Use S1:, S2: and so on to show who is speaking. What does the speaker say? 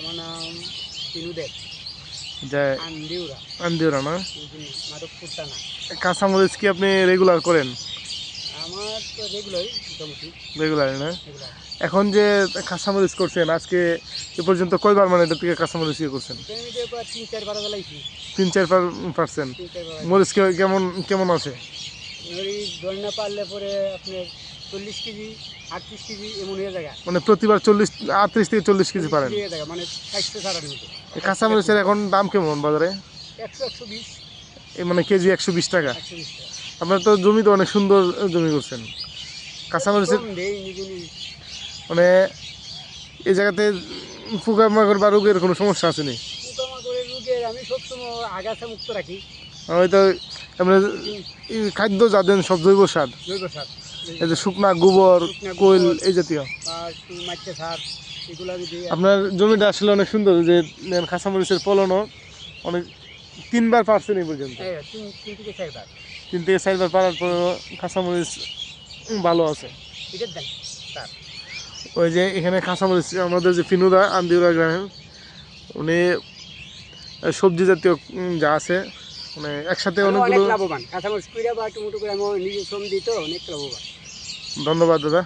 S1: আমার নাম তিনুদেব
S2: যে
S1: আন্দিউরা
S2: আন্দিওরা না?
S1: মাধবপুর টানা।
S2: কাঁচামরিচ কি আপনি রেগুলার করেন?
S1: আমার তো রেগুলারই মোটামুটি
S2: রেগুলার না?
S1: রেগুলার।
S2: এখন যে কাঁচামরিচ করছেন আজকে এ পর্যন্ত কয়বার মানে এটা থেকে কাঁচামরিচ ইয়ে করছেন?
S1: ট্রেনিতে প্রায় 3-4 বার জ্বালাইছি।
S2: 3-4 পারছেন।
S1: 3-4 বার
S2: মরিচ কেমন কেমন আছে?
S1: নড়ি ধরে না পারলে পরে আপনার 40 কেজি 38 কেজি এমন হয়ে জায়গা।
S2: মানে প্রতিবার 38 থেকে 40 কেজি পারেন?
S1: জায়গা মানে 60 ছাড়ার মতো।
S2: এই কাঁচামরিচের এখন দাম কেমন বাজারে?
S1: 100-120
S2: মানে কেজি 120 টাকা।
S1: 120 টাকা।
S2: আপনার তো জমি তো অনেক সুন্দর জমি করছেন। কাঁচামরিচের
S1: দেই নিজে নিজে।
S2: মানে এই জায়গাতে পোকামাকড় বা রোগের কোনো সমস্যা আছে নি?
S1: পোকামাকড়ের রোগের আমি সবসময় আগাছা মুক্ত রাখি।
S2: হয়তো আপনার খাদ্য যা দেন সব জৈব সার,
S1: জৈব সার,
S2: এই যে শুকনা গোবর, কোয়েল এই জাতীয়।
S1: আর মাইটে সার এগুলো আমি দিই।
S2: আপনার জমিটা আসলে অনেক সুন্দর, যে কাঁচামরিচের ফলনও অনেক 3 বার পারছেন এই পর্যন্ত।
S1: হ্যাঁ, 3 থেকে 4 বার।
S2: 3 থেকে 4 বার পারার পর কাঁচামরিচ ভালো আছে।
S1: এটার দেন স্যার।
S2: ওই যে এখানে কাঁচামরিচ আমাদের যে ফিনুদা আন্দিউরা গ্রামের, উনি সবজি জাতীয় যা আছে মানে একসাথে
S1: অনেক
S2: অনেকগুলো।
S1: লাভবান কাঁচামরিচ কুইরা বা টমেটো করে আমি নিজে শ্রম দিই তো অনেক লাভবান।
S2: ধন্যবাদ দাদা।